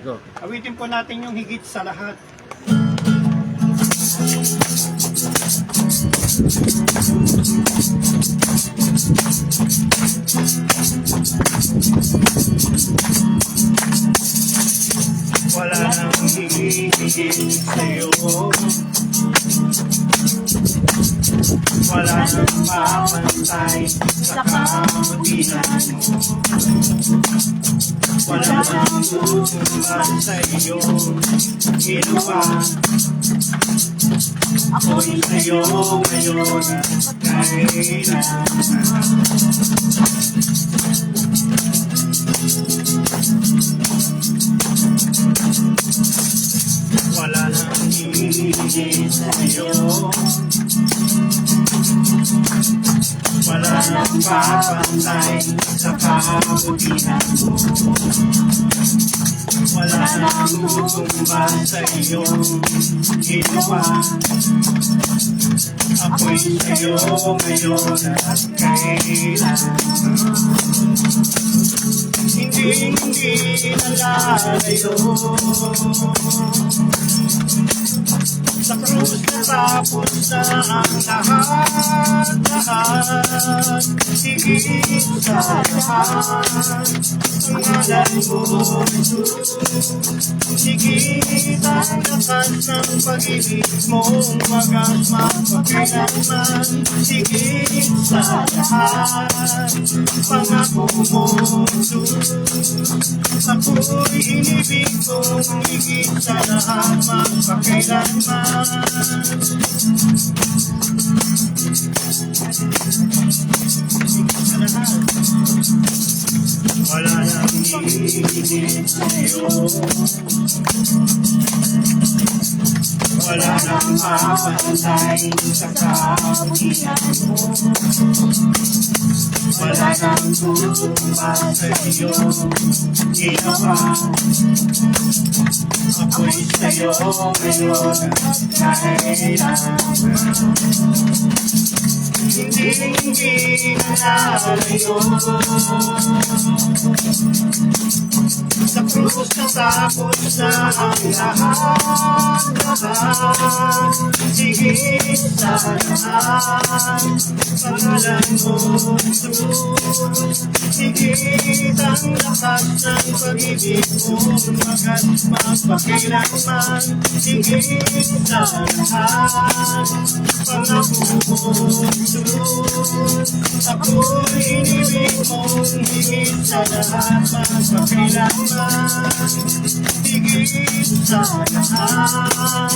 go. Awitin po natin yung higit sa lahat. Wala nang hihigit sa'yo, wala nang mapantay sa kabutihan mo, wala nang tutumba sa iyong ginawa. Ako'y sa'yo ngayon at kailanman. Wala nang hihigit sa'yo, wala nang papantay sa kabutihan mo, wala nang tutumba sa iyong ginawa. Ako'y sa'yo ngayon at kailanman. Hindi nalalayo sa krus natapos na ang lahat. Higit sa lahat ang ngalan mo, higit ang lakas ng pag-ibig mong wagas mapakailanman. Higit sa lahat pangako mo, ako'y inibig kong higit sa lahat magpakailanman. Higit sa lahat, wala nang higit sa'yo, wala nang mapantay sa kabutihan mo, wala nang tutumba sa iyong ginawa. Ako'y sa'yo ngayon at kailanman. Hindi nalalayo sa krus natapos na ang lahat. Higit sa lahat pangalan mo, Jesus. Higit ang lakas ng pag-ibig mo, magat magpakailanman. Higit sa lahat pangako mo, Jesus. Ako'y inibig mong higit sa lahat magpakailanman. Higit sa lahat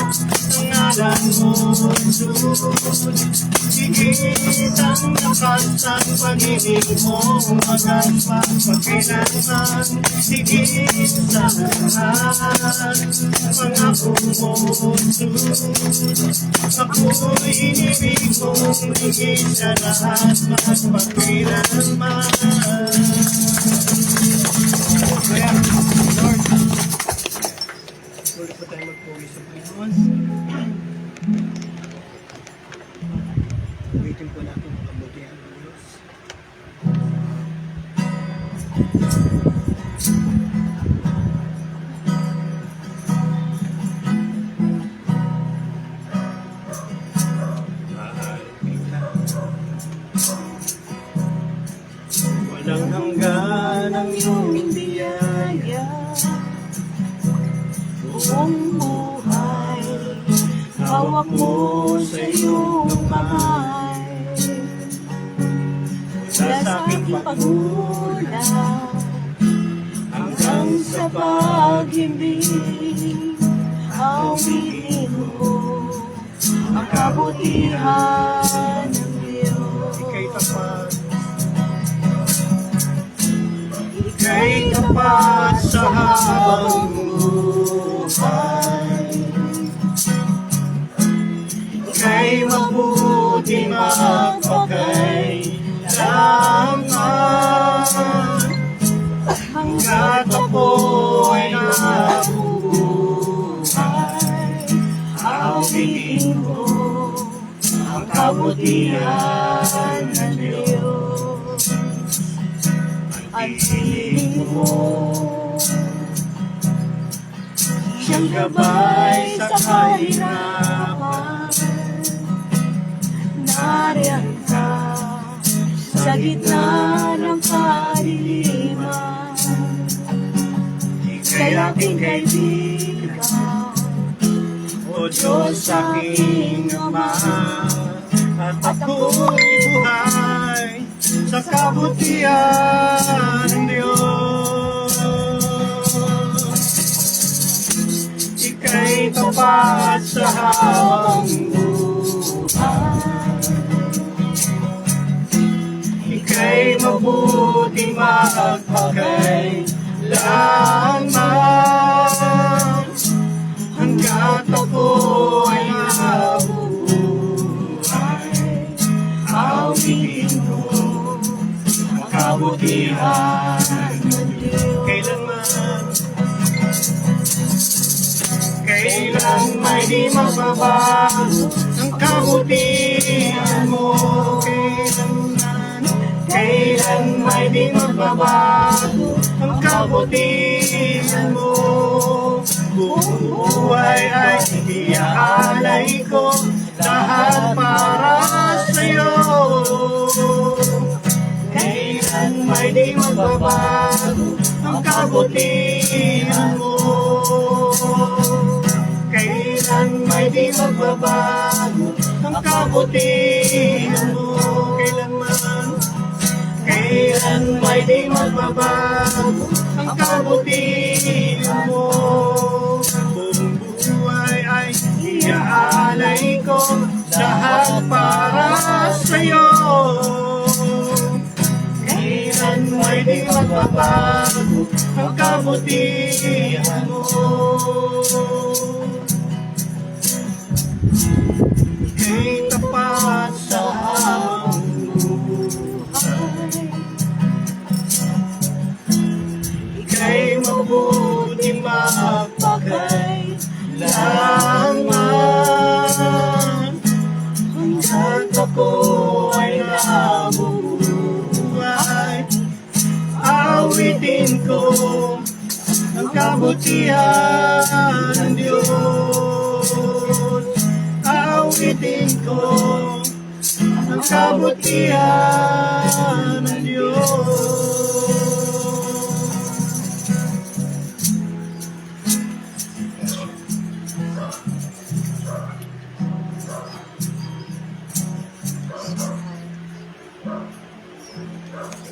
ang ngalan mo, Jesus. Higit ang lakas ng pag-ibig mo, magat magpakailanman. Higit sa lahat pangako mo, Jesus. Ako'y inibig mong higit sa lahat magpakailanman. Kaya, Lord, ulit po tayo magpuwi sa Panginoon. Ulitin po natin ang kabutihan ng Diyos. Walang hanggan ang iyong biyaya, buong buhay hawak mo sa iyong kamay. Mula sa aking pagmula hanggang sa pag-ibig, awitin mo ang kabutihan ng Diyos. Ika'y tapat, ika'y tapat sa habang buhay. Ika'y mabuti magpakailanman. Hanggat ako'y nabubuhay, awitin mo ang kabutihan ng Diyos. At piling mo siyang gabay sa kahirapan. Nariyan ka sa gitna ng kadiliman, ika'y aking kaibigan, o Diyos aking Ama, at ako'y buhay sa kabutihan ng Diyos. Ika'y tapat sa habang buhay, ika'y mabuting magpakailanman, hanggat ako ay nabubuhay. Awitin ko ang kabutihan ng Diyos. Kailan may di magbabago ang kabutihan mo. Kailan may di magbabago ang kabutihan mo. Buong buhay ay iaalay ko, lahat para sa'yo. Kailan may di magbabago ang kabutihan mo. Kailan may di magbabago ang kabutihan mo. Kailan may di magbabago ang kabutihan mo. Buong buhay ay iaalay ko, lahat para sa'yo. Kailan may di magbabago ang kabutihan mo. Ika'y tapat sa habang buhay, ika'y mabuti magpakailanman, hanggat ako ay nabubuhay. Awitin ko ang kabutihan ng Diyos. Awitin ko ang kabutihan ng Diyos.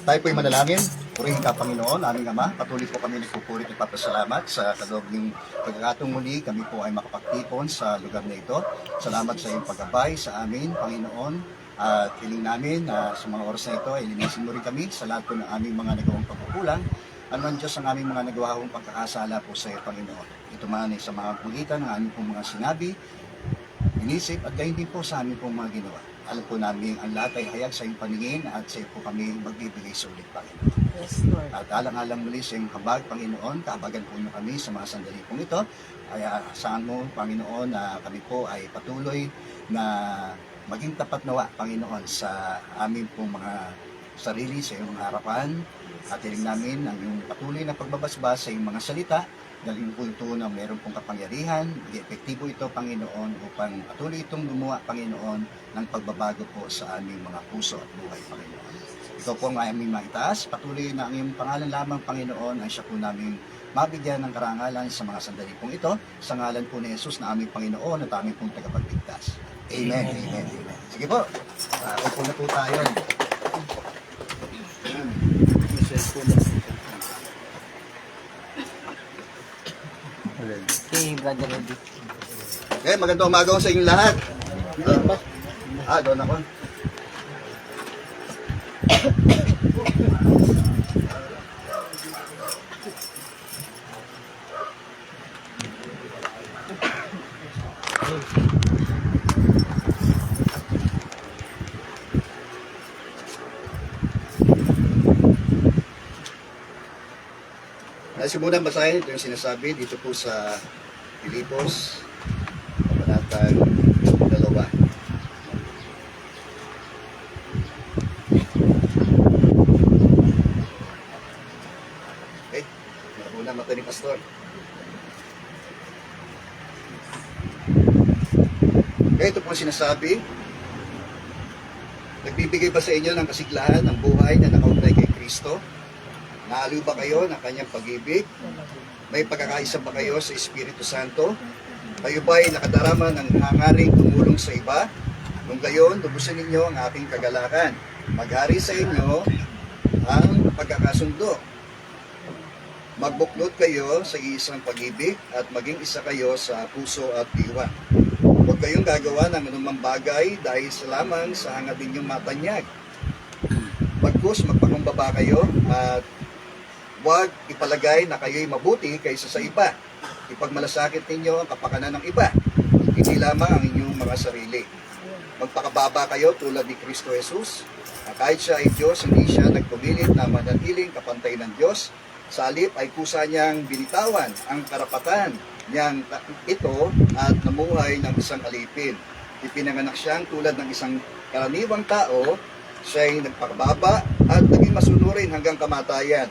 Tayo po'y manalangin. Purihin ka, Panginoon, aming Ama. Patuloy po kami nagpupuri at papasalamat sa kaloob-ning pagkakataong muli. Kami po ay makapagtipon sa lugar na ito. Salamat sa iyong paggabay sa amin, Panginoon. At hiling namin sa mga oras na ito ay linisin mo rin kami sa lahat po ng aming mga nagawang pagkukulang. Ano man Diyos ang aming mga nagawang pagkakasala po sa iyo, Panginoon. Ito man ay sa mga pulitan ng aming pong mga sinabi, inisip at gayon din po sa aming pong mga ginawa. Alam po namin ang lahat ay hayag sa iyong paningin at sa iyo po kami magbibigay sulit, Panginoon. Yes, Lord. At alang-alang muli sa iyong habag, Panginoon, kahabagan po na kami sa mga sandali pong ito. Kaya saan mo, Panginoon, na kami po ay patuloy na maging tapat nawa, Panginoon, sa aming pong mga sarili, sa iyong harapan. At hiling namin ang iyong patuloy na pagbabasbas sa iyong mga salita. Dahil po ito na meron pong kapangyarihan, epektibo ito, Panginoon, upang patuloy itong gumawa, Panginoon, ng pagbabago po sa aming mga puso at buhay, Panginoon. Ito po ang aming maitaas, patuloy na ang iyong pangalan lamang, Panginoon, ay siya po namin mabigyan ng karangalan sa mga sandali pong ito, sa ngalan po ni Jesus na aming Panginoon at aming pong tagapagligtas. Amen, amen, amen. Sige po, po na po tayo. Okay, Brother Rudy. Okay, magandang umaga sa inyong lahat. Doon ako. Nais ko muna basahin ito yung sinasabi dito po sa Filipos, Kabanatang 2. Okay, muna mata ni Pastor. Kaya ito po ang sinasabi, nagbibigay ba sa inyo ng kasiglahan ng buhay na nakaugnay kay Kristo? Naaliw ba kayo ng kanyang pag-ibig? May pagkakaisa ba kayo sa Espiritu Santo? Kayo ba'y nakadarama ng hangaring tumulong sa iba? Kung gayon, lubusin ninyo ang aking kagalakan. Maghari sa inyo ang pagkakasundo. Magbuklod kayo sa isang pag-ibig at maging isa kayo sa puso at diwa. Huwag kayong gagawa ng anumang bagay dahil sa lamang sa hangad ninyong matanyag. Bagkus magpakumbaba kayo at huwag ipalagay na kayo'y mabuti kaysa sa iba. Ipagmalasakit ninyo ang kapakanan ng iba, hindi lamang ang inyong mga sarili. Magpakababa kayo tulad ni Kristo Jesus, na kahit siya ay Diyos, hindi siya nagpumilit na manatiling kapantay ng Diyos. Sa halip ay kusa niyang binitawan ang karapatan niyang ito at namuhay ng isang alipin. Ipinanganak siyang tulad ng isang karaniwang tao, siya ay nagpakababa at naging masunurin hanggang kamatayan.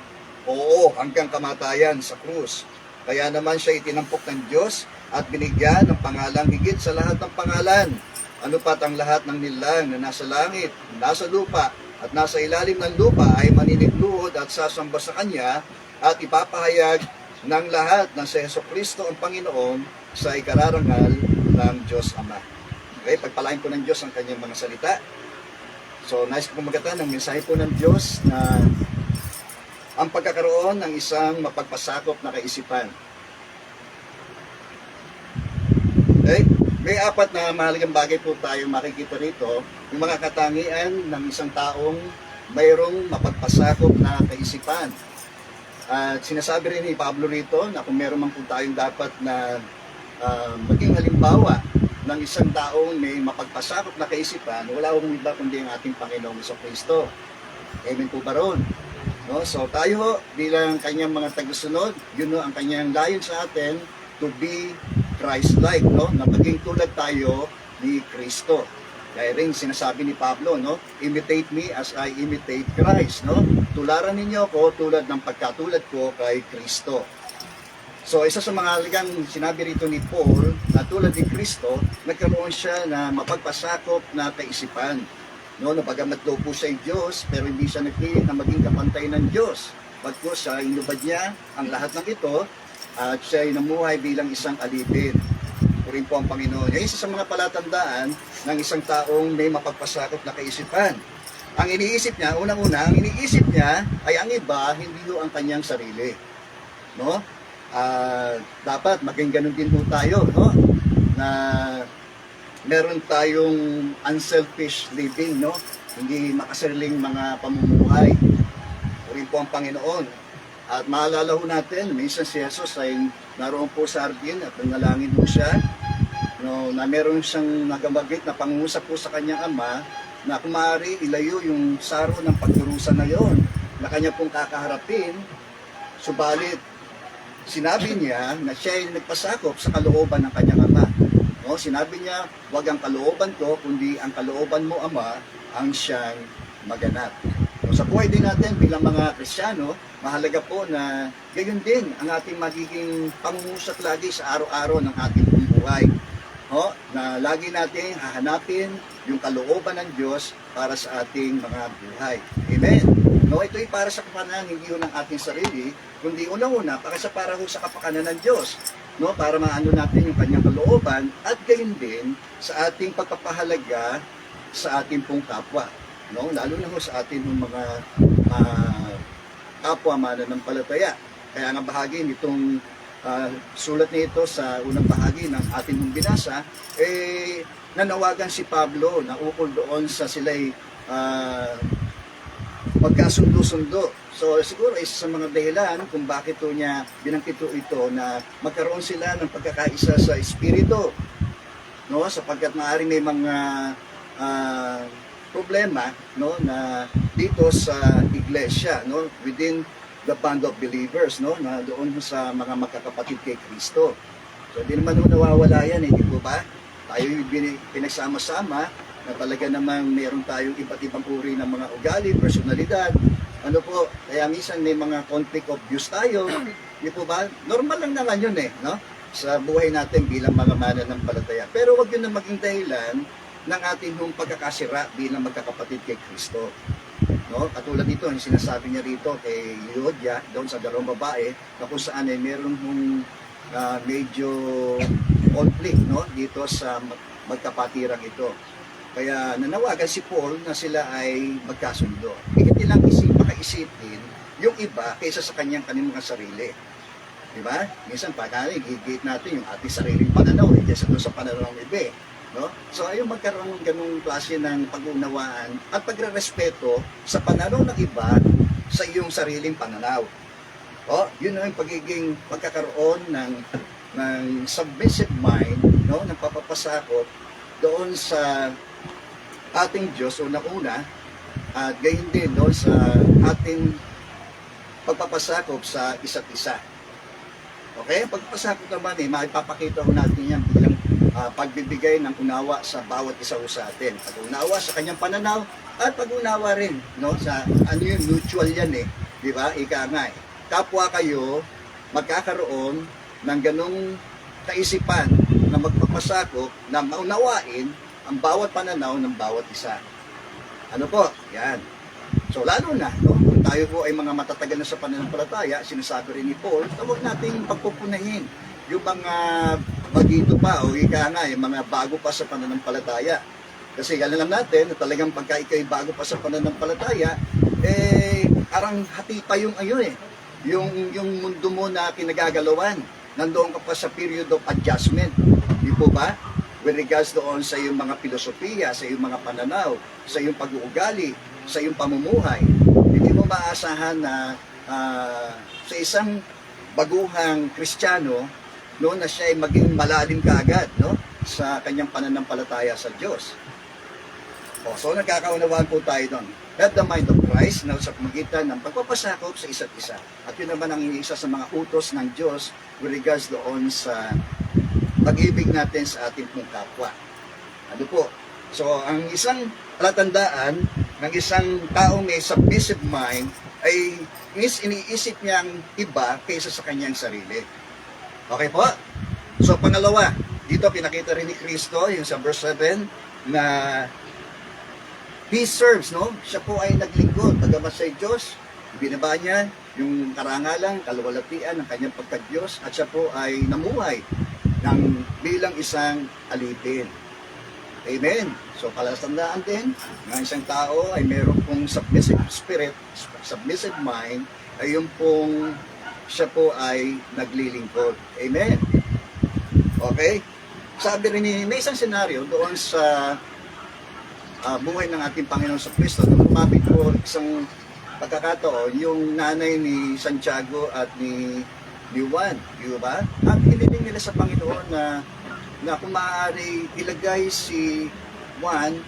Oo, hanggang kamatayan sa krus. Kaya naman siya itinampok ng Diyos at binigyan ng pangalang higit sa lahat ng pangalan. Ano pat ang lahat ng nilang na nasa langit, nasa lupa, at nasa ilalim ng lupa ay maninigluhod at sasamba sa Kanya at ipapahayag ng lahat na si Jesucristo ang Panginoon sa ikararangal ng Diyos Ama. Okay, pagpalain po ng Diyos ang Kanyang mga salita. So, nais ko magatan ng mensahe po ng Diyos na ang pagkakaroon ng isang mapagpasakop na kaisipan. Okay? May apat na mahalagang bagay po tayo makikita rito. Yung mga katangian ng isang taong mayroong mapagpasakop na kaisipan. At sinasabi rin ni Pablo rito na kung meron man po tayong dapat na maging halimbawa ng isang taong may mapagpasakop na kaisipan, wala akong iba kundi ang ating Panginoong Jesucristo. Amen po ba ron? No? So tayo bilang kanyang mga tagasunod, yun no, ang kanyang layon sa atin to be Christ-like, no? Na maging tulad tayo ni Kristo. Kaya rin sinasabi ni Pablo, no? Imitate me as I imitate Christ, no? Tularan ninyo ako tulad ng pagkatulad ko kay Kristo. So isa sa mga halagang sinabi rito ni Paul na tulad ni Kristo, nagkaroon siya na mapagpasakop na kaisipan. No, napagamat daw po siya ay Diyos, pero hindi siya nagpilit na maging kapantay ng Diyos. Pagkos siya, inubad niya ang lahat ng ito, at siya ay namuhay bilang isang alipin. Purin po ang Panginoon. Yan isa sa mga palatandaan ng isang taong may mapagpasakop na kaisipan. Ang iniisip niya, unang-una, ang iniisip niya ay ang iba, hindi yung ang kanyang sarili. No? Dapat maging ganun din po tayo, no? Na meron tayong unselfish living, no? Hindi makasariling mga pamumuhay. Purin po ang Panginoon. At maalala ho natin, minsan si Jesus ay naroon po sa hardin at nanalangin po siya, no, na meron siyang nagamagit na pangungusap po sa kanyang ama na kung maaari ilayo yung saro ng pagdurusa na yon na kanya pong kakaharapin. Subalit, sinabi niya na siya ay nagpasakop sa kalooban ng kanyang ama. No, sinabi niya, wag ang kalooban ko, kundi ang kalooban mo, Ama, ang siyang maganap. So, sa buhay din natin bilang mga Kristiyano, mahalaga po na gayon din ang ating magiging pangungusap lagi sa araw-araw ng ating buhay. No, na lagi natin hahanapin yung kalooban ng Diyos para sa ating mga buhay. Amen. No, ito ay para sa kapakanan, hindi yun ng ating sarili, kundi unang-una, para ho sa kapakanan ng Diyos. No, para maano natin yung kanyang kalooban at gayon din sa ating pagpapahalaga sa ating pong kapwa, no, lalo na ho sa ating mga kapwa mananampalataya. Kaya nga bahagi nitong sulat nito sa unang bahagi ng ating binasa, nanawagan si Pablo na ukol doon sa sila'y magkasundo-sundo. So siguro isa sa mga dahilan kung bakit niya binangkit ito na magkaroon sila ng pagkakaisa sa espiritu, no, sapagkat maaaring may mga problema, no, na dito sa iglesia, no, within the band of believers, no, na doon sa mga magkakapatid kay Kristo. So hindi naman nawawala yan, di po ba? Tayo pinagsama-sama na talaga namang meron tayong iba't ibang uri ng mga ugali, personalidad. Ano po, kaya minsan may mga conflict of views tayo. Di po ba? Normal lang naman yun no? sa buhay natin bilang mga mananampalataya. Pero wag yun na maging dahilan ng ating hong pagkakasira bilang magkakapatid kay Kristo. No? Katulad nito, yung sinasabi niya rito kay Euodia, doon sa dalawang babae, na kung saan ay meron hong medyo conflict, no? Dito sa magkapatirang ito. Kaya nanawagan si Paul na sila ay magkasundo. Higit nilang makaisipin yung iba kaysa sa kanyang mga sarili. Diba? Minsan pagkali, gigit natin yung ating sariling pananaw, kaysa doon sa pananaw ng iba. No? So ayun, magkaroon ng ganung klase ng pag-unawaan at pagre-respeto sa pananaw ng iba sa iyong sariling pananaw. Yun ang pagiging pagkakaroon ng submissive mind, no, ng papapasakot doon sa ating Diyos una-una, at gayon din doon sa ating pagpapasakop sa isa't isa. Okay? Pagpapasakop naman maipapakita ko natin yan bilang pagbibigay ng unawa sa bawat isa sa atin. Pag-unawa sa kanyang pananaw at pag-unawa rin, no, sa yun, mutual yan di ba? Ika nga kapwa kayo magkakaroon ng ganong kaisipan na magpapasakop na maunawain ang bawat pananaw ng bawat isa. Ano po? Yan. So lalo na, no, kung tayo po ay mga matatagal na sa pananampalataya, sinasabi rin ni Paul, huwag nating pagpupunahin yung mga bagito pa o ika nga, yung mga bago pa sa pananampalataya. Kasi alam natin na talagang pagka ikay bago pa sa pananampalataya, arang hati pa yung yung mundo mo na kinagagalawan. Nandoon ka pa sa period of adjustment. Di po ba? With regards doon sa iyong mga filosofiya, sa iyong mga pananaw, sa iyong pag-uugali, sa iyong pamumuhay. Hindi mo maasahan na sa isang baguhang Kristiyano, no, na siya ay maging malalim kaagad, no, sa kanyang pananampalataya sa Diyos. So nagkakaunawaan po tayo doon. Have the mind of Christ na sa pamagitan ng pagpapasakop sa isa't isa. At yun naman ang isa sa mga utos ng Diyos with regards doon sa pag-ibig natin sa ating pong kapwa. Ano po? So ang isang palatandaan ng isang taong may submissive mind ay iniisip niyang iba kaysa sa kanyang sarili. Okay po? So pangalawa, dito pinakita rin ni Kristo yung sa verse 7 na He serves, no? Siya po ay naglingkod. Pagkamas sa Diyos, binaba niya yung karangalan, kaluwalhatian ng kanyang pagka-Diyos at siya po ay namuhay bilang isang alipin. Amen. So palatandaan din ng isang tao ay meron pong submissive spirit, submissive mind, ay yung pong siya po ay naglilingkod. Amen. Okay? Sabi rin may isang senaryo doon sa buhay ng ating Panginoon sa Kristo. Nung lumapit po isang pagkakataon, yung nanay ni Santiago at ni Juan, di ba? At hiniling nila sa Panginoon na kung maaari ilagay si Juan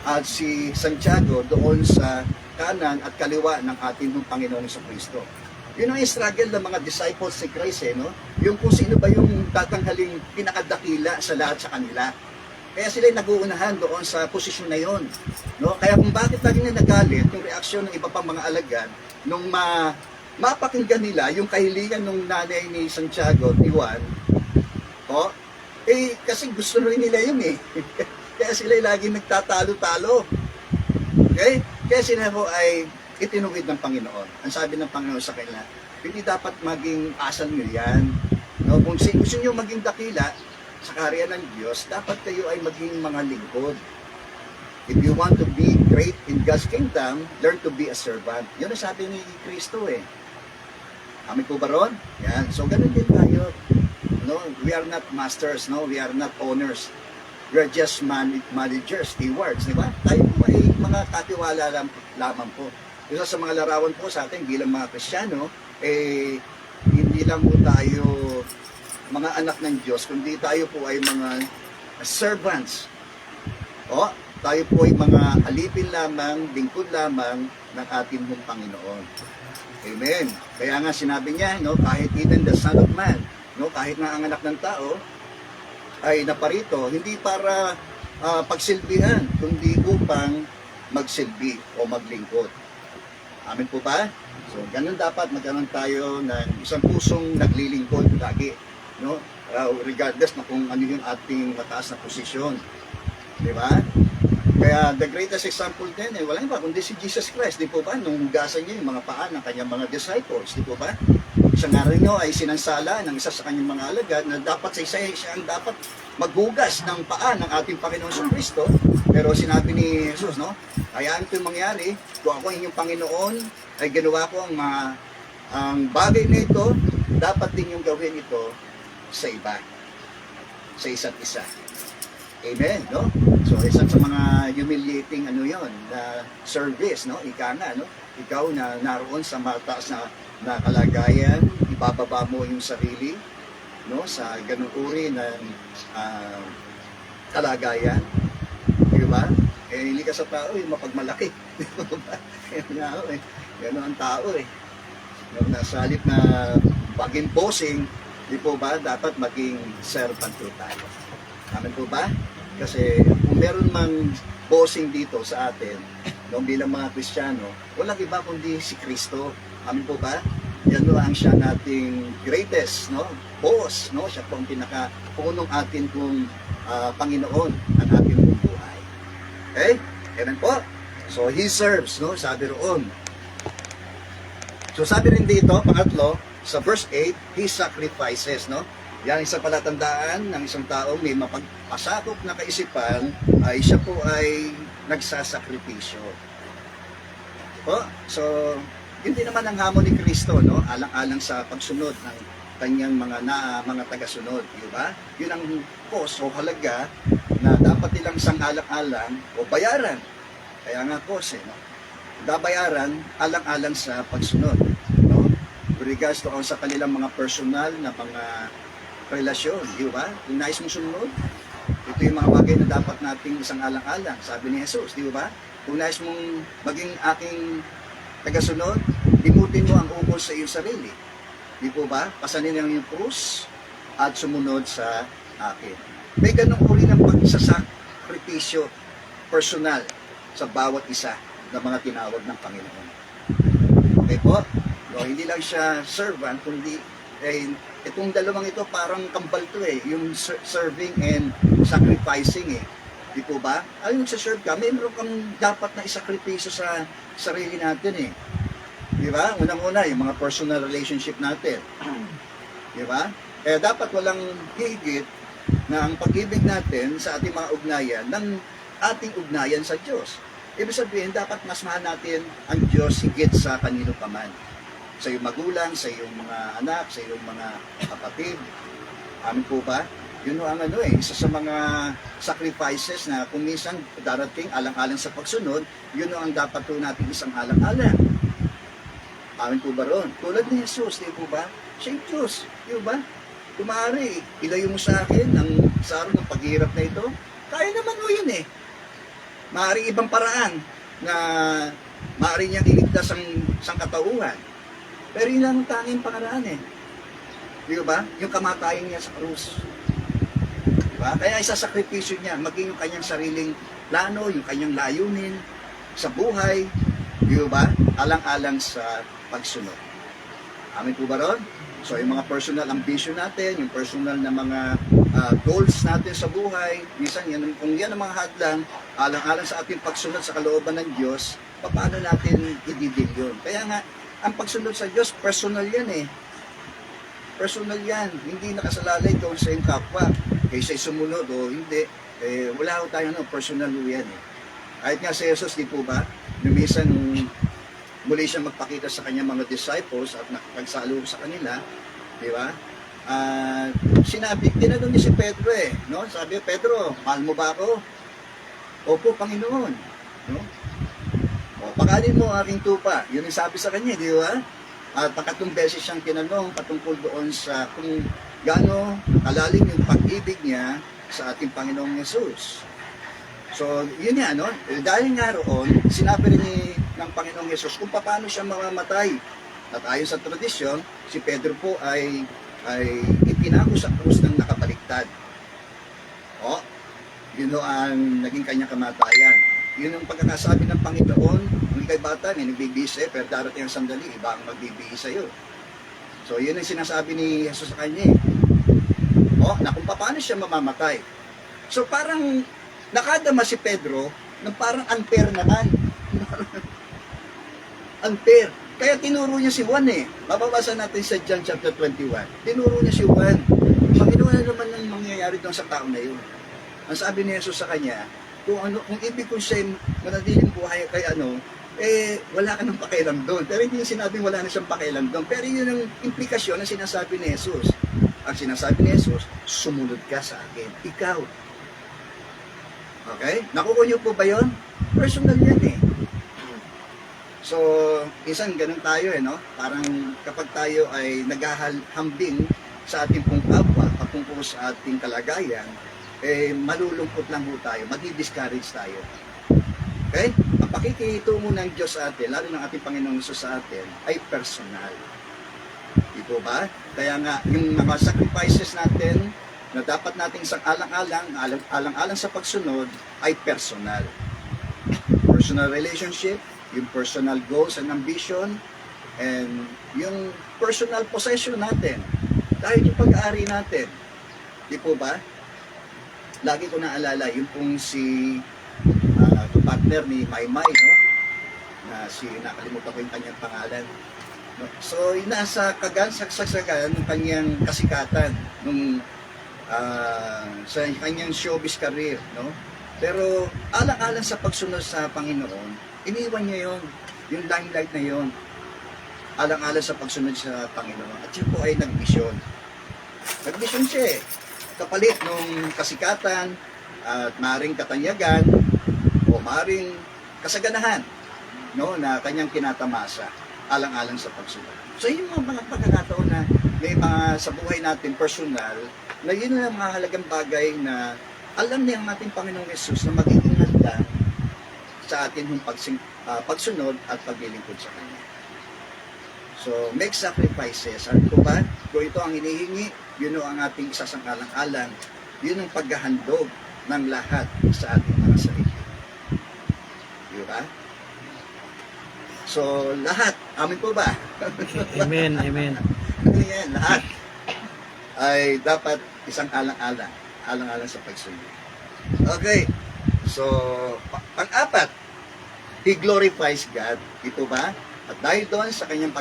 at si Santiago doon sa kanan at kaliwa ng ating Panginoon sa Kristo. Yun ang struggle ng mga disciples ni Christ, no? Yung kung sino ba yung tatanghaling pinakadakila sa lahat sa kanila. Kaya sila nag-uunahan doon sa posisyon na yon, no? Kaya kung bakit lagi na nagalit yung reaksyon ng iba pang mga alagad nung mapakinggan nila yung kahilingan ng nanay ni Santiago, ni Juan, kasi gusto rin nila yun Kaya sila lagi nagtatalo-talo. Okay? Kaya sila po ay itinuwid ng Panginoon. Ang sabi ng Panginoon sa kanila, hindi dapat maging asal nyo yan. No? Kung gusto nyo maging dakila sa kaharian ng Diyos, dapat kayo ay maging mga lingkod. If you want to be great in God's kingdom, learn to be a servant. Yun ang sabi ni Kristo Amin po ba ron? Yan. So ganun din tayo. No? We are not masters, no? We are not owners. We are just managers, stewards, di ba? Tayo po ay mga katiwala lamang po. Isa sa mga larawan po sa atin bilang mga Kristiyano, hindi lang po tayo mga anak ng Diyos, kundi tayo po ay mga servants. Tayo po ay mga alipin lamang, lingkod lamang ng ating Panginoon. Amen. Kaya nga sinabi niya, no, kahit even the Son of Man, no, kahit na ang anak ng tao ay naparito, hindi para pagsilbihan, kundi upang magsilbi o maglingkod. Amen po ba? So, ganun dapat magkaroon tayo ng isang pusong naglilingkod lagi. No? regardless na kung ano yung ating mataas na posisyon. Di ba? Kaya the greatest example din, walang iba kundi si Jesus Christ, di po ba? Nung hugasan niya yung mga paa ng kanyang mga disciples, di po ba? Siya nga rin ay sinansala ng isa sa kanyang mga alagad na dapat siya ang dapat maghugas ng paa ng ating Panginoon Kristo. Pero sinabi ni Jesus, no? Hayaan ito mangyari, kung ako inyong Panginoon, ay ginawa ko ang bagay na ito, dapat din yung gawin ito sa iba, sa isa't isa. Amen, no? So, isa sa mga humiliating yon na service, no? Ika nga, no? Ikaw na naroon sa mataas na kalagayan, ibababa mo yung sarili, no? Sa ganung uri ng kalagayan, di ba? Hindi ka sa tao, mapagmalaki. Gano'n ang tao, Nasa halip na maging bossing, di po ba, dapat maging servant po tayo. Amen po ba? Kasi kung meron mang bossing dito sa atin, bilang mga Kristiyano, walang iba kundi si Kristo. Amen po ba? Yan ang siya nating greatest, no? Boss, no? Siya po ang pinaka-punong atin kung Panginoon ang ating buhay. Okay? Amen po? So, He serves, no? Sabi roon. So, sabi rin dito, pangatlo, sa verse 8, He sacrifices, no? Yan isang palatandaan ng isang taong may mapagpasakop na kaisipan ay siya po ay nagsasakripisyo. Po? So, yun din naman ang hamon ni Kristo, no? Alang-alang sa pagsunod ng kanyang mga tagasunod, di ba? Yun ang cost o halaga na dapat nilang sangalang-alang o bayaran. Kaya nga cost, no? Babayaran alang-alang sa pagsunod, no? With regards to sa kanilang mga personal na mga relasyon, di ba? Kung nais mong sumunod, ito yung mga bagay na dapat nating isang alang-alang. Sabi ni Jesus, di ba? Kung nais mong maging aking tagasunod, limutin mo ang ukol sa iyong sarili. Di po ba? Pasanin ang iyong krus at sumunod sa akin. May ganong uri ng pagsasakripisyo personal sa bawat isa ng mga tinawag ng Panginoon. Okay po? So, hindi lang siya servant, kundi itong dalawang ito parang kambal to yung serving and sacrificing Di po ba? Ay, nagsaserve ka, mayroon kang dapat na isakripisyo sa sarili natin Di ba? Unang-una, yung mga personal relationship natin. Di ba? Kaya dapat walang higit na ang pag-ibig natin sa ating mga ugnayan ng ating ugnayan sa Diyos. Ibig sabihin, dapat mas mahal natin ang Diyos higit sa kanino paman. Sa iyong magulang, sa iyong mga anak, sa iyong mga kapatid. Amin po ba? Yun ang isa sa mga sacrifices na kung minsan darating alang-alang sa pagsunod, yun ang dapat po natin isang alang-alang. Amin po ba ron? Tulad ni Jesus, di po ba? Siya yung Diyos, di ba? Kung maaari, ilayo mo sa akin ang saro ng paghihirap na ito, kaya naman mo yun Maaari ibang paraan na maaari niyang iligtas ang sangkatauhan. Pero yun lang ang tanging pangaraan Di ba? Yung kamatayan niya sa krus. Diba? Kaya isasakripisyo niya, maging yung kanyang sariling plano, yung kanyang layunin sa buhay, di ba? Alang-alang sa pagsunod. Amin po ba ron? So, yung mga personal ambition natin, yung personal na mga goals natin sa buhay, minsan yan, kung yan ang mga hadlang, alang-alang sa ating pagsunod sa kalooban ng Diyos, paano natin ididil yun? Kaya nga, ang pagsunod sa Diyos, personal yan Personal yan. Hindi nakasalalay doon sa iyong kapwa. Kaysa sumunod o hindi, wala ko tayo personal yan Kahit nga si Jesus, di po ba, minsan muli siya magpakita sa kanyang mga disciples at nagsalo sa kanila, di ba? Tinanong niya si Pedro no? Sabi, Pedro, mahal mo ba ako? Opo, Panginoon. No? O, pakanin mo ang aking tupa. Yun ang sabi sa kanya, di ba? At pakatong beses siyang tinanong patungkol doon sa kung gaano kalalim yung pag-ibig niya sa ating Panginoong Yesus. So, yun nga, no? Dahil nga roon, sinabi rin ng Panginoong Yesus kung paano siya mamamatay. At ayon sa tradisyon, si Pedro po ay ipinako sa krus ng nakabaliktad. O, yun ang naging kanyang kamatayan. Yun ang pagkakasabi ng Panginoon, kung ikay bata, may nagbibihis pero darating ang sandali, iba ang magbibihis sa'yo. So, yun ang sinasabi ni Jesus sa kanya. O, paano siya mamamatay? So parang nakadama si Pedro ng parang unfair naman. Unfair. Kaya tinuro niya si Juan eh. Mababasa natin sa John chapter 21. Tinuro niya si Juan. Panginoon, ano naman ang mangyayari doon sa tao na yun? Ang sabi ni Jesus sa kanya, kung ibig kong siya manatiling buhay kay wala ka nang pakialam doon. Pero hindi yung sinabing wala na siyang pakialam doon. Pero yun ang implikasyon na sinasabi ni Jesus. Ang sinasabi ni Jesus, sumunod ka sa akin. Ikaw. Okay? Nakuha niyo po ba yun? Personal yan eh. So, isang ganun tayo no? Parang kapag tayo ay naghahambing sa ating pong kapwa, patungkol sa ating kalagayan, malulungkot lang po tayo, madi-discourage tayo. Okay? Ang pakikitungo ng Diyos sa atin, lalo ng ating Panginoong Hesus sa atin, ay personal. Di po ba? Kaya nga, yung mga sacrifices natin, na dapat nating isang alang-alang sa pagsunod, ay personal. Personal relationship, yung personal goals and ambition, and yung personal possession natin, dahil yung pag-aari natin. Di po ba? Lagi ko naalala, yung pong si partner ni Maymay, no? Na nakalimutan ko yung kanyang pangalan. No? So, nasa kasagsagan ng kanyang kasikatan nung sa kanyang showbiz career, no? Pero alang-alang sa pagsunod sa Panginoon, iniwan niya yung limelight na yon. Alang-alang sa pagsunod sa Panginoon. At siya po ay nag-mission. Nag-mission siya eh. Kapalit nung kasikatan at maring katanyagan o maring kasaganahan, no, na kanyang kinatamasa alang-alang sa pagsunod. So yung mga pagkakataon na may mga sa buhay natin personal, na yun ang mga halagang bagay na alam niya ang ating Panginoong Hesus na magiging handa sa atin yung pagsunod at paglilingkod sa Kanya. So, make sacrifices. Ano po ba? Kung ito ang hinihingi, yun ang ating isasang-alang-alang. Yun ang paghahandog ng lahat sa ating mga sarili. Di ba? So, lahat. Amin po ba? Amen, amen. Ano yan? Lahat ay dapat isang alang-alang. Alang-alang sa pagsunod. Okay. So, pang-apat, He glorifies God. Ito ba? At dahil doon sa kanyang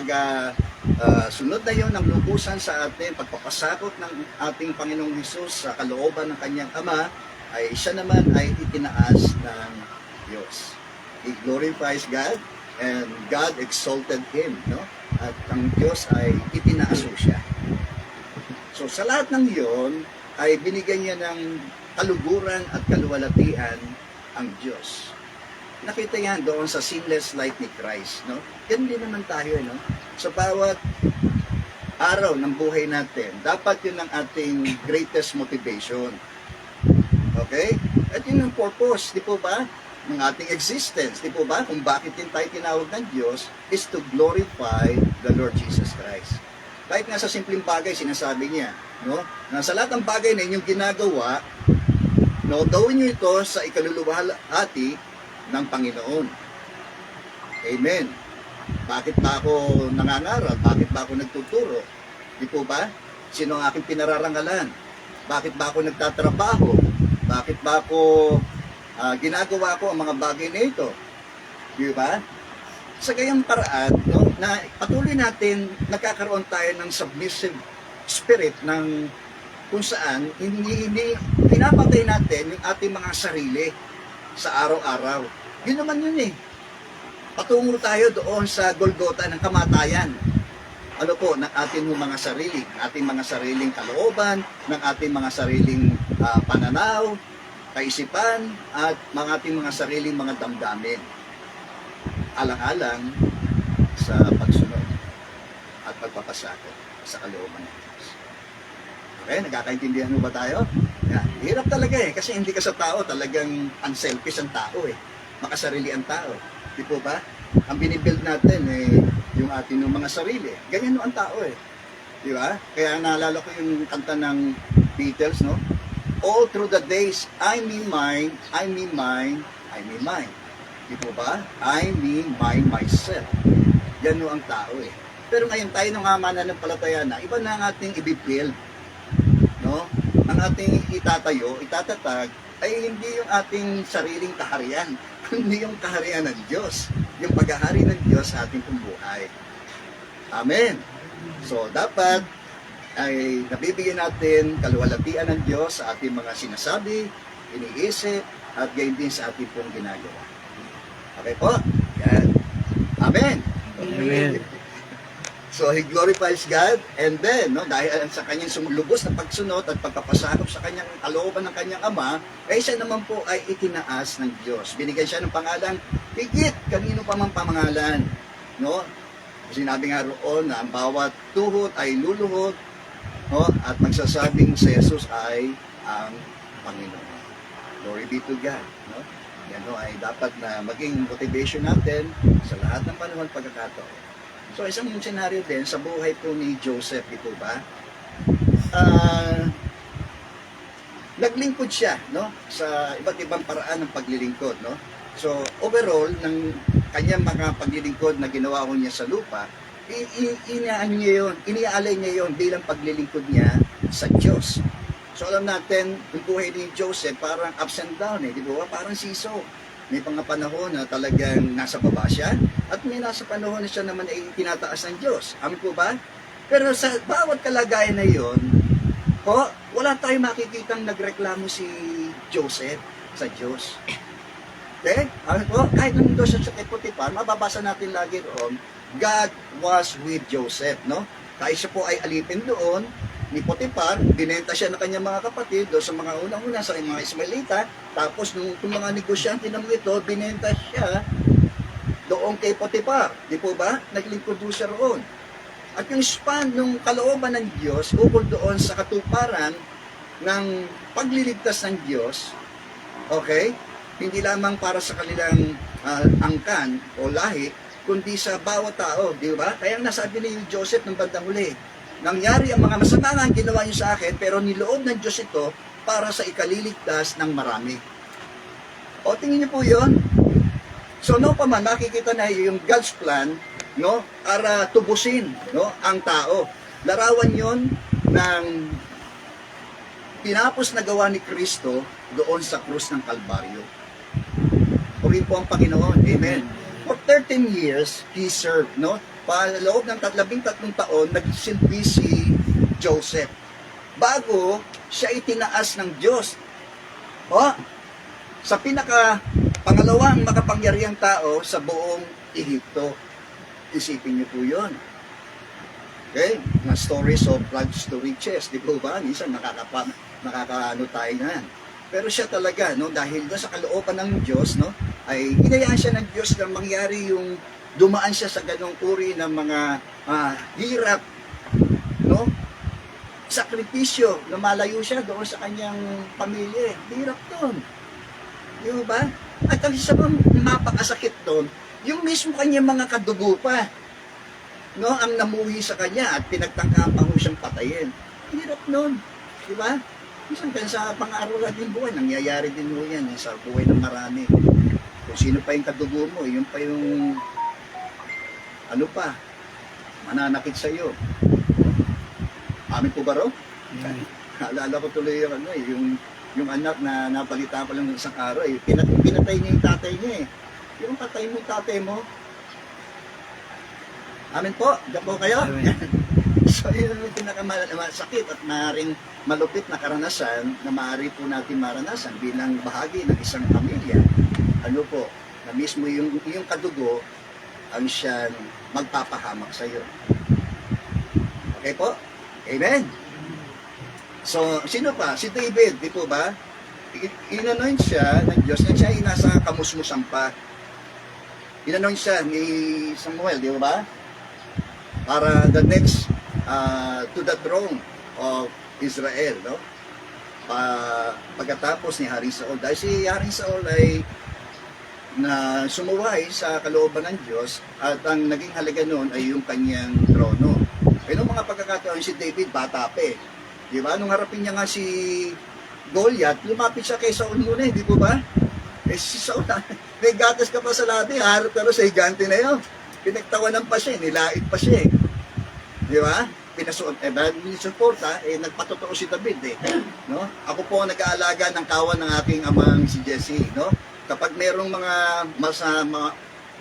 sunod na yon ng lubusan sa atin, pagpapasakot ng ating Panginoong Hesus sa kalooban ng kanyang Ama, ay siya naman ay itinaas ng Diyos. He glorifies God and God exalted Him. No? At ang Diyos ay itinaas siya. So sa lahat ng yon, ay binigyan niya ng kaluguran at kaluwalhatian ang Diyos. Nakita yan doon sa sinless life ni Christ, no? Yan din naman tayo, no? Sa bawat araw ng buhay natin, dapat yun ang ating greatest motivation. Okay? At yun ang purpose, di po ba? Ng ating existence, di po ba? Kung bakit din tayo tinawag ng Diyos is to glorify the Lord Jesus Christ. Kahit nga sa simpleng bagay, sinasabi niya, no? Na sa lahat ng bagay na inyong ginagawa, no, gawin niyo ito sa ikaluluwalhati ng Panginoon. Amen. Bakit ba ako nangangaral? Bakit ba ako nagtuturo? Di po ba? Sino ang aking pinararangalan? Bakit ba ako nagtatrabaho? Bakit ba ako ginagawa ko ang mga bagay na ito? Di ba? Sa gayang paraan, no, na patuloy natin nagkakaroon tayo ng submissive spirit ng kung saan hindi pinapatay natin yung ating mga sarili sa araw-araw. Yun naman yun eh. Patungo tayo doon sa Golgota ng kamatayan. Ano po, ng ating mga sarili, ng ating mga sariling kalooban, ng ating mga sariling pananaw, kaisipan, at mga ating mga sariling mga damdamin. Alang-alang sa pagsunod at pagpapasakot sa kalooban ng Diyos. Okay, nagkakaintindihan mo ba tayo? Yan. Hirap talaga eh, kasi hindi ka sa tao, talagang unselfish ang tao eh. Makasarili ang tao. Di po ba? Ang binibuild natin yung ating mga sarili. Ganyan ang tao eh. Di ba? Kaya naalala ko yung kanta ng Beatles, no? All through the days, I me mine, I me mine, I me mine. Di po ba? I me mine myself. Yan ang tao eh. Pero ngayon tayo nung mananampalataya na, iba na ang ating ibibuild. No? Ang ating itatatag, ay hindi yung ating sariling kaharian, kundi yung kaharian ng Diyos. Yung paghahari ng Diyos sa ating buhay. Amen. So, dapat ay nabibigyan natin kaluwalhatian ng Diyos sa ating mga sinasabi, iniisip, at gayon din sa ating pong ginagawa. Okay po? Yan. Amen. Amen. So, he glorifies God, and then, dahil sa kanyang lubos na pagsunod at pagpapasakop sa kanyang kalooban ng kanyang ama, ay siya naman po ay itinaas ng Diyos. Binigyan siya ng pangalang higit kanino pa man pamangalan. No? Sinabi nga roon na ang bawat tuhod ay luluhod, at magsasabing si Jesus ay ang Panginoon. Glory be to God. No? Yan ay dapat na maging motivation natin sa lahat ng panahon pagkakataon. So, isang senaryo din sa buhay po ni Joseph, ito ba? Naglingkod siya, no? Sa iba't ibang paraan ng paglilingkod, no? So, overall, ng kanyang mga paglilingkod na ginawa ko niya sa lupa, iniaalay niya yon bilang paglilingkod niya sa Diyos. So, alam natin, yung buhay ni Joseph, parang ups and down, di ba? Parang siso. May mga panahon na talagang nasa baba siya at may nasa panahon na siya naman ay tinataas ng Diyos. Amin po ba? Pero sa bawat kalagayan na yon, wala tayong makikitang nagreklamo si Joseph sa Diyos. Okay? Amin po? Kahit nandun siya sa kay Potiphar, mababasa natin lagi roon, God was with Joseph, no? Kahit siya po ay alipin doon ni Potiphar, binenta siya ng kanyang mga kapatid doon sa mga unang-una sa mga Ismailita. Tapos nung mga negosyante ng ito, binenta siya doon kay Potiphar. Di po ba? Naglingkod doon siya roon. At yung span ng kalooban ng Diyos ukol doon sa katuparan ng pagliligtas ng Diyos, okay? Hindi lamang para sa kanilang angkan o lahi, kundi sa bawat tao, di ba? Kaya nasabi ni Joseph ng bandang huli, nangyari ang mga masama nga ang ginawa niyo sa akin, pero niloob ng Diyos ito para sa ikaliligtas ng marami. O, tingin niyo po yun. So, pa man, makikita na yung God's plan, no, para tubusin, no, ang tao. Larawan yon ng tinapos na gawa ni Kristo doon sa krus ng Kalbaryo. Purihin po ang Panginoon. Amen. For 13 years, he served, no? Loob ng 13 taon, nagsilbi si Joseph. Bago siya itinaas ng Diyos. Sa pangalawang makapangyarihang tao sa buong Ehipto. Isipin niyo po yun. Okay? Mga stories of rags to riches. Di po ba? Minsan nakakaano tayo na. Pero siya talaga, no, dahil doon sa kalooban ng Diyos, no, ay hinayaan siya ng Diyos na mangyari yung dumaan siya sa ganong uri ng mga hirap, no? Sakripisyo, na malayo siya doon sa kanyang pamilya. Hirap doon. Di ba? At ang isa pang napakasakit doon, yung mismo kanyang mga kadugo pa, no, ang namuhi sa kanya at pinagtangka pa ho siyang patayin. Hirap noon. Di ba? Minsan sa pang-araw din buhay, nangyayari din ho yan sa buhay ng marami. Kung sino pa yung kadugo mo, yun pa yung mananakit sa iyo. Amin po ba raw? Alala ko tuloy yung anak na napalitan ko lang ng isang araw, pinatay niya yung tatay niya eh. Yung patay mo yung tatay mo. Amin po, diyan po kayo. So yun yung pinakamasakit at maaaring malupit na karanasan na maaari po natin maranasan bilang bahagi ng isang pamilya. Na mismo yung kadugo ang siyang magpapahamak sa iyo. Okay po? Amen? So, sino pa? Si David, di po ba? Inanoint siya ng Diyos na siya ay nasa kamusmusan pa. Inanoint siya ni Samuel, di ba? Para the next to the throne of Israel, no? Pagkatapos ni Haring Saul. Dahil si Haring Saul ay na sumuway sa kalooban ng Diyos at ang naging halaga noon ay yung kanyang trono. Pero mga pagkakataon si David bata pa eh. Di ba? Nung harapin niya nga si Goliath, lumapit siya kay Saul muna, di po ba? Eh si Saul, may gatas ka pa sa labi, harap ka sa higante na yun. Pinagtawanan pa siya, nilait pa siya eh. Di ba? pinasuot, sinusuporta, nagpatotoo si David eh. No? Ako po ang nag-aalaga ng kawan ng aking amang si Jesse. No? Kapag merong mga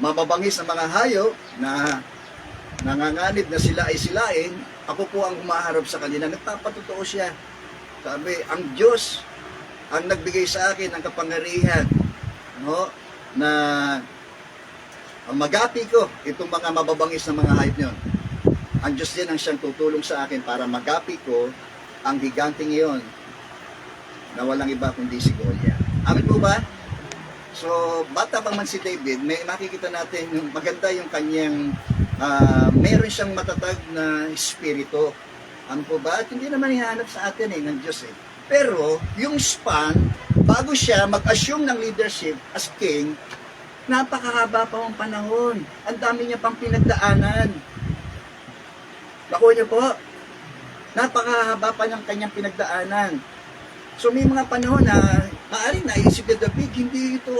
mababangis na mga hayop na nanganganib na sila ay silain, ako po ang humaharap sa kanila. Nagpapatotoo siya. Sabi, ang Diyos ang nagbigay sa akin ng kapangyarihan, no, na magapi ko itong mga mababangis na mga hayop niyon. Ang Diyos din ang siyang tutulong sa akin para magapi ko ang higanting iyon na walang iba kundi si Goliath. Amin po ba? So, bata pa man si David, may makikita natin yung maganda yung kanyang meron siyang matatag na espiritu. Ano po ba? At hindi naman hihanap sa atin ng Diyos eh. Pero, yung span, bago siya mag-assume ng leadership as king, napakahaba pa ang panahon. Ang dami niya pang pinagdaanan. Nakuha niyo po? Napakahaba pa ng kanyang pinagdaanan. So may mga panahon na maaaring naisip ni David, hindi ito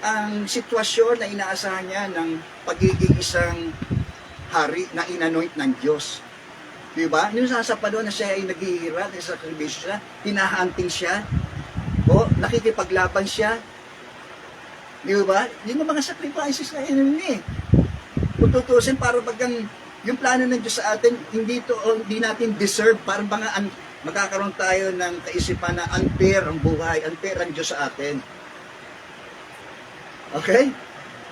ang sitwasyon na inaasahan niya ng pagiging isang hari na inanoint ng Diyos. Diba? Yung sa panahon na siya ay naghihirap, nagsasakripisyo siya, hinahunting siya, o nakikipaglaban siya. Diba? Yun ang mga sacrifices na inanong eh. Kung tutusin, para bagang yung plano ng Diyos sa atin, hindi natin deserve, parang mga magkakaroon tayo ng kaisipan na unfair ang buhay, unfair ang Diyos sa atin. Okay?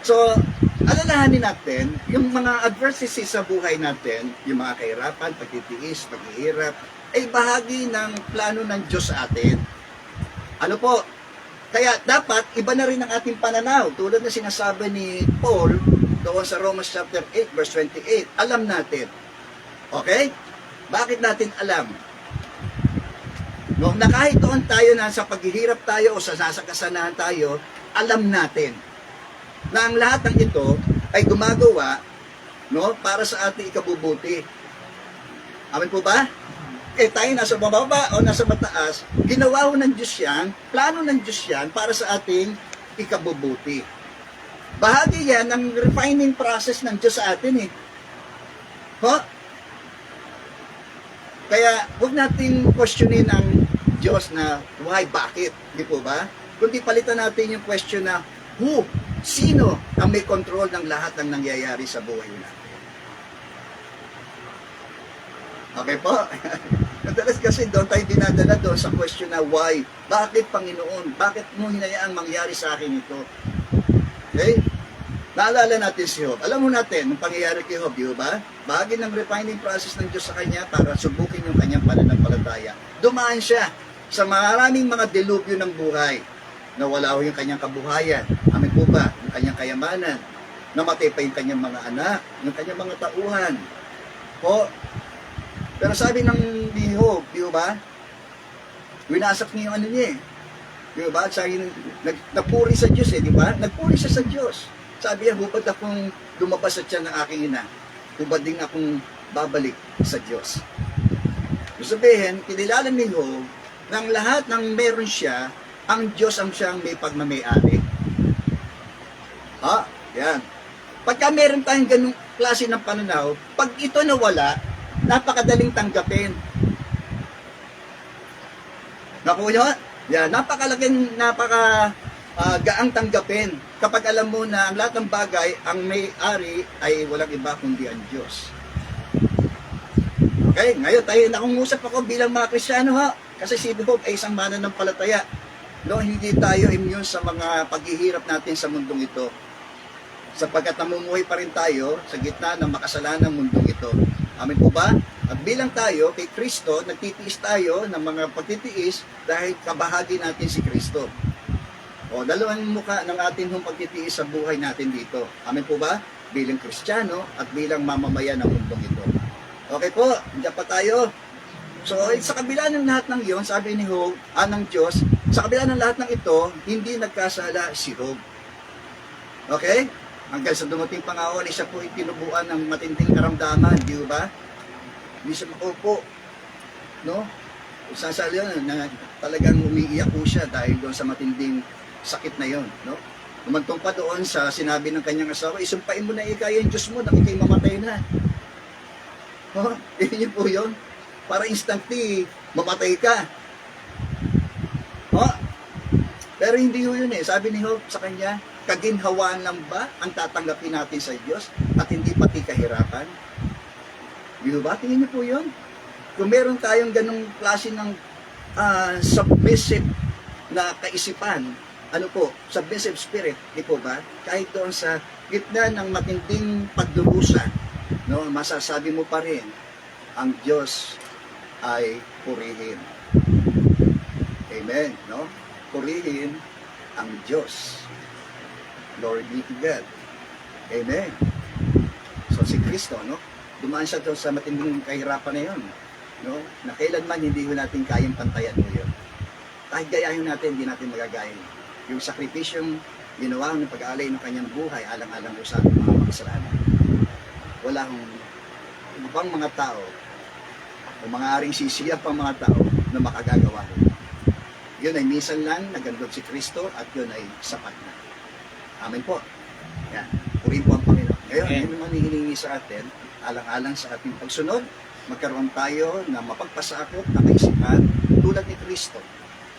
So, alalahanin natin, yung mga adversities sa buhay natin, yung mga kahirapan, pagtitiis, paghihirap, ay bahagi ng plano ng Diyos sa atin. Ano po? Kaya dapat, iba na rin ang ating pananaw. Tulad na sinasabi ni Paul, doon sa Romans chapter 8, verse 28, alam natin. Okay? Bakit natin alam? No, na kahit doon tayo na sa paghihirap tayo o sa nasakasanahan tayo, alam natin na ang lahat ng ito ay gumagawa, no, para sa ating ikabubuti. Amin po ba? Tayo nasa bababa o nasa mataas, ginawa ho ng Diyos yan, plano ng Diyos yan para sa ating ikabubuti. Bahagi yan ng refining process ng Diyos sa atin eh. Ho? Kaya huwag natin questionin ang Diyos na why, bakit, di po ba? Kundi palitan natin yung question na who, sino ang may control ng lahat ng nangyayari sa buhay natin. Okay po? Madalas kasi doon tayo dinadala doon sa question na why, bakit Panginoon, bakit mo hinayaang mangyari sa akin ito? Okay? Naalala natin si Job. Alam mo natin, nung pangyayari kay Job, di ba? Bahagi ng refining process ng Diyos sa kanya para subukin yung kanyang pananampalataya. Dumaan siya sa maraming mga delubyo ng buhay. Nawala ho yung kanyang kabuhayan. Amin po ba? Yung kanyang kayamanan. Namatay pa yung kanyang mga anak, yung kanyang mga tauhan. Po. Pero sabi ng ni Job, di ba? Winasak niya yung ano niya eh. Di ba? Sabi, nagpuri sa Diyos eh, di ba? Nagpuri siya sa Diyos. Sabi niya, hubad akong lumabas sa tiyan ng aking ina. Hubad din akong babalik sa Diyos. Sabihin, kinilala ni Job, ng lahat ng meron siya, ang Diyos ang siyang may pagmamayari. Yan. Pagka meron tayong ganung klase ng pananaw, pag ito nawala, napakadaling tanggapin. Naku nyo? Yan, gaang tanggapin kapag alam mo na ang lahat ng bagay, ang may-ari ay walang iba kundi ang Diyos. Okay, ngayon tayo nakungusap ako bilang mga Kristiyano ha, kasi si Job ay isang mananampalataya. No, hindi tayo immune sa mga paghihirap natin sa mundong ito. Sapagkat namumuhay pa rin tayo sa gitna ng makasalanang mundong ito. Amin po ba? At bilang tayo, kay Kristo, nagtitiis tayo ng mga pagtitiis dahil kabahagi natin si Kristo. O, dalawang mukha ng ating pagtitiis sa buhay natin dito. Amin po ba? Bilang Kristiyano at bilang mamamayan ng mundong ito. Okay po, hindi pa tayo. So, sa kabila ng lahat ng iyon, sabi ni Job, ng Diyos, sa kabila ng lahat ng ito, hindi nagkasala si Job. Okay? Hanggang sa dumating pangaon, siya po itinubuan ng matinding karamdaman, di ba? Hindi siya makupo. No? Sasali yun, na talagang umiiyak po siya dahil doon sa matinding sakit na yon, no? Lumantong pa doon sa sinabi ng kanyang asawa, isumpain mo na ikay yung Diyos mo, na ikay mamatay na. Oh, yun po yun. Para instantly, mamatay ka. Oh, pero hindi yun eh. Sabi ni Job sa kanya, kaginhawaan lang ba ang tatanggapin natin sa Diyos at hindi pati kahirapan? Di ba? Tingin niyo po yun. Kung meron tayong ganong klase ng submissive na kaisipan, ano po, submissive spirit, di po ba? Kahit doon sa gitna ng matinding pagdurusa, no, masasabi mo pa rin, ang Diyos ay purihin. Amen, no? Purihin ang Diyos. Glory be to God. Amen. So si Kristo, no? Dumaan siya doon sa matinding kahirapan na yun, no? Na kailanman hindi ko natin kayang pantayan mo yun. Kahit gayahin natin, hindi natin magagayin. Yung sakripisyong ginawa ng pag-aalay ng kanyang buhay, alang-alang sa mga makasalanan. Walang ibang mga tao o mga aring sisiya pang mga tao na makagagawa. Yun ay minsan lang nagandog si Kristo at yun ay sapat na. Amen po. Yan. Purihin po ang Panginoon. Ngayon, yun naman hinihingi sa atin, alang-alang sa ating pagsunod, magkaroon tayo na mapagpasakop na kaisipan tulad ni Kristo.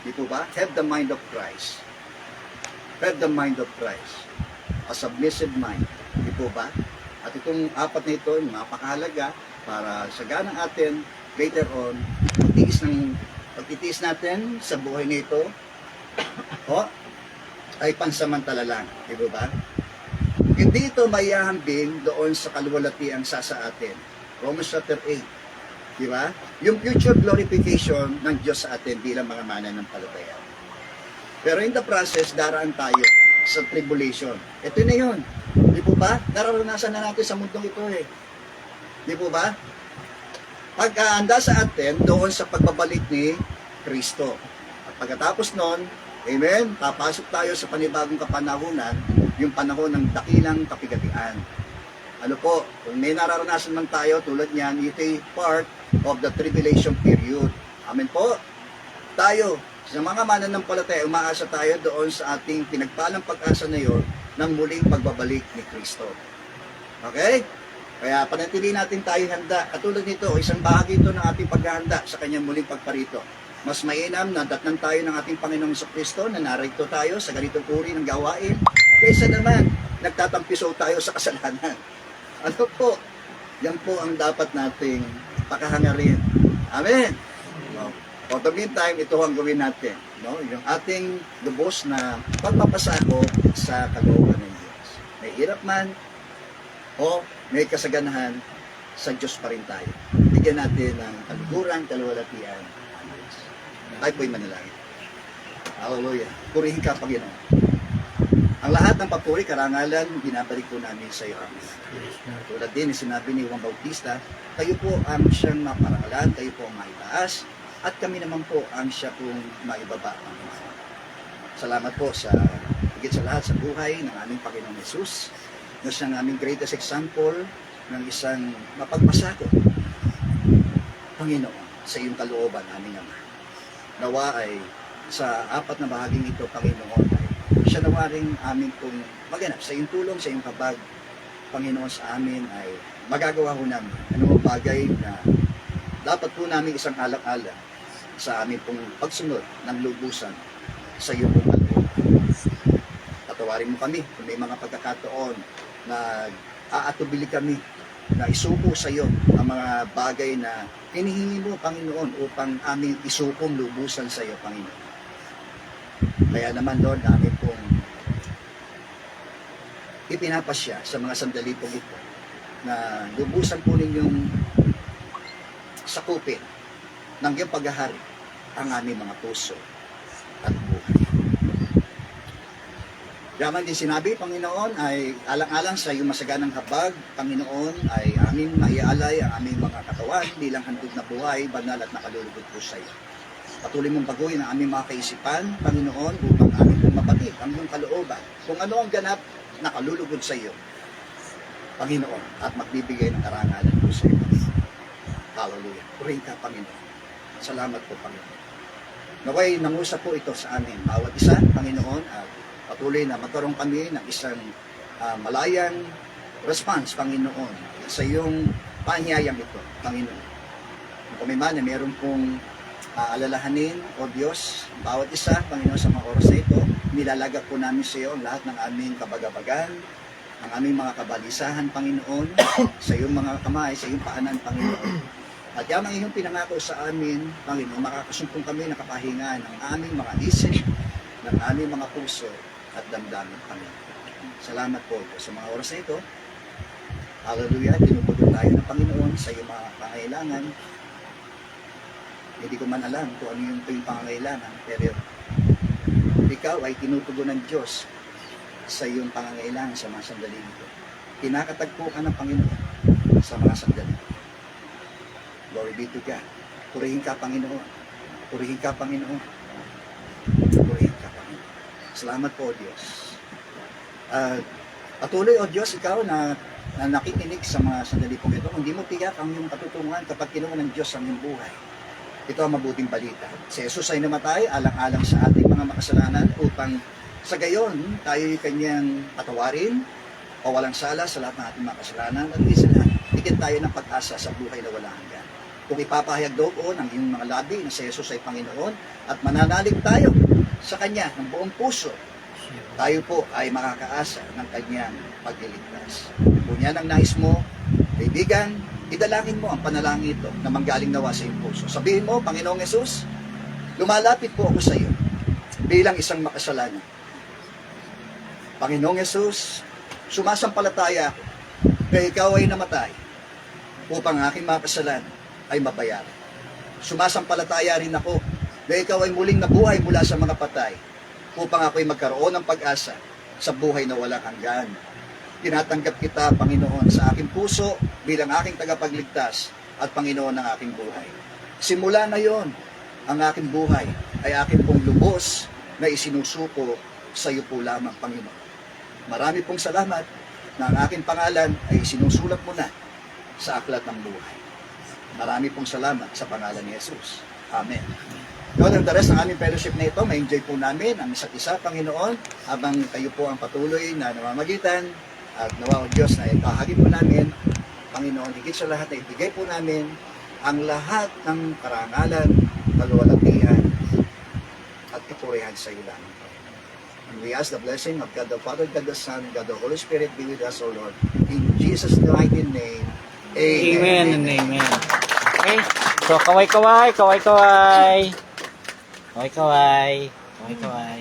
Di po ba? Have the mind of Christ. Have the mind of Christ. A submissive mind. Di po ba? At itong apat na ito, napakahalaga para sa ganang atin later on, pagtitiis natin sa buhay nito, ay pansamantala lang. Di ba? Hindi ito maihahambing doon sa kaluwalhatiang sa atin. Romans chapter 8. Di ba? Yung future glorification ng Diyos sa atin bilang mga mananampalataya. Pero in the process, daraan tayo sa tribulation. Ito na yun. Di po ba? Nararanasan na natin sa mundong ito eh. Di po ba? Pagkaanda sa atin doon sa pagbabalik ni Kristo. At pagkatapos nun, amen, papasok tayo sa panibagong kapanahunan, yung panahon ng dakilang kapigatian. Ano po, kung may nararanasan man tayo tulad niyan, ito ay part of the tribulation period. Amen po. Tayo, sa mga mananampalataya, umaasa tayo doon sa ating pinagpalang pag-asa na yun ng muling pagbabalik ni Kristo. Okay? Kaya panatili natin tayo handa. Katulad nito, isang bahagi ito ng ating paghahanda sa kanyang muling pagparito. Mas mainam na datnan tayo ng ating Panginoong Kristo na narito tayo sa ganitong uri ng gawain kaysa naman nagtatampiso tayo sa kasalanan. Ano po? Yan po ang dapat nating pakahangarin. Amen. No? For the meantime, ito ang gawin natin. No? Yung ating lubos na pagpapasako sa kalooban ng Diyos. May hirap man o may kasaganahan, sa Diyos pa rin tayo. Bigyan natin ng kaluguran, kaluwalhatian. Tayo po'y manalangin. Hallelujah. Purihin ka, Panginoon. Ang lahat ng papuri, karangalan, binabalik po namin sa iyo, Amen. Tulad din, sinabi ni Juan Bautista, kayo po ang siyang maparangalan, kayo po ang maitaas, at kami naman po ang siya pong maibaba. Salamat po sa higit sa lahat sa buhay ng aming Panginoong Yesus, na siyang aming greatest example ng isang mapagpasakop, Panginoon, sa iyong kalooban, aming Ama. Nawa ay sa apat na bahaging ito, Panginoon, ay siya nawa rin amin pong maganap sa iyong tulong, sa iyong kabag, Panginoon, sa amin ay magagawa ho namin anumang bagay na dapat po namin isang alang-alang sa amin pong pagsunod ng lubusan sa iyong pong kalooban. Patawarin mo kami kung may mga pagkakataon na aatubili kami na isuko sa iyo ang mga bagay na hinihingi mo, Panginoon, upang aming isukong lubusan sa iyo, Panginoon. Kaya naman, Lord, amin pong ipinapasya sa mga sandali po ito na lubusan po ninyong sakupin ng iyong paghahari ang aming mga puso at buhay. Yaman din sinabi, Panginoon, ay alang-alang sa iyong masaganang habag, Panginoon, ay aming maialay ang aming mga katawan bilang handog na buhay, banal at nakalulugod po sa iyo. Patuloy mong baguhin ang aming mga kaisipan, Panginoon, upang aming pong mapatid ang iyong kalooban. Kung ano ang ganap, nakalulugod sa iyo, Panginoon, at magbibigay ng karangalan po sa iyo. Hallelujah. Purihin ka, Panginoon. Salamat po, Panginoon. Naway, nangusap po ito sa amin, bawat isa, Panginoon, at patuloy na magkaroon kami ng isang malayang response, Panginoon, sa iyong paanyayang ito, Panginoon. Kung kami man na meron pong alalahanin, O Diyos, bawat isa, Panginoon, sa mga oras na ito, nilalagak po namin sa iyo ang lahat ng aming kabagabagan, ang aming mga kabalisahan, Panginoon, sa iyong mga kamay, sa iyong paanan, Panginoon. At yung iyong pinangako sa amin, Panginoon, makakasumpong kami ng kapahingan ng aming mga isip, ng aming mga puso at damdamin, Panginoon. Salamat po sa mga oras na ito. Hallelujah, tinutugon tayo ng Panginoon sa iyong mga pangailangan. Hindi ko man alam kung ano yung pangangailangan, pero ikaw ay tinutugon ng Diyos sa iyong pangangailangan sa mga sandali ito. Kinakatagpo ka ng Panginoon sa mga sandali. Glory be to God. Purihin ka, Panginoon. Purihin ka, Panginoon. Purihin ka, Panginoon. Salamat po, Diyos. Patuloy, O Diyos, ikaw na nakikinig sa mga sandali po ito. Hindi mo tiyak ang iyong katutungan kapag kinuha ng Diyos ang iyong buhay. Ito ang mabuting balita. Si Jesus ay namatay alang-alang sa ating mga makasalanan upang sa gayon tayo kanyang patawarin o walang sala sa lahat ng ating mga kasalanan at isa lahat, bigyan tayo ng pag-asa sa buhay na walang hanggan. Kung ipapahayag doon ang iyong mga labi na si Jesus ay Panginoon at mananalig tayo sa Kanya ng buong puso, tayo po ay makakaasa ng Kanyang pagliligtas. Kung yan ang nais mo, kaibigan, idalangin mo ang panalangin ito na manggaling nawa sa iyong puso. Sabihin mo, Panginoong Yesus, lumalapit po ako sa iyo bilang isang makasalanan. Panginoong Yesus, sumasampalataya ako na ikaw ay namatay upang aking mga kasalanan ay mabayaran. Sumasampalataya rin ako na ikaw ay muling nabuhay mula sa mga patay upang ako ay magkaroon ng pag-asa sa buhay na walang hanggan. Tinatanggap kita, Panginoon, sa aking puso bilang aking tagapagligtas at Panginoon ng aking buhay. Simula ngayon, ang aking buhay ay aking pong lubos na isinusuko sa iyo po lamang, Panginoon. Marami pong salamat na ang aking pangalan ay isinusulat mo na sa aklat ng buhay. Marami pong salamat sa pangalan ni Jesus. Amen. God, ang the rest ng aming fellowship na ito, ma-enjoy po namin ang isa't isa, Panginoon, habang kayo po ang patuloy na namamagitan at nawa o Diyos na ipahagi po namin, Panginoon, higit sa lahat na ibigay po namin ang lahat ng karangalan, kaluwalhatian at kapurihan sa iyo lang. And we ask the blessing of God the Father, God the Son, God the Holy Spirit be with us, O Lord. In Jesus' mighty name, Amen. Amen and amen. Okay. So, kaway-kaway, kaway-kaway. Kaway-kaway. Kaway-kaway.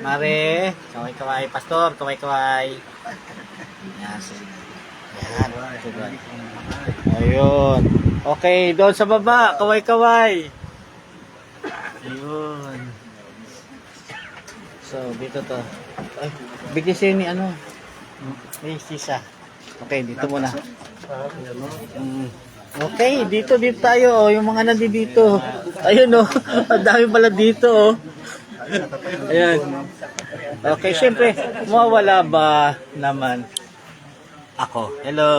Mare, kaway-kaway. Pastor, kaway-kaway. Yan, sige. Yan. Good. Ayun. Okay, doon sa baba, kaway-kaway. Ayun. So, dito to. Ay, bigyan siya ni ano. May sisa. Okay, dito muna. Okay, dito tayo. Oh, yung mga nandito. Ayun, oh. Ang dami pala dito, oh. Ayan. Okay, syempre, mawawala ba naman ako? Hello.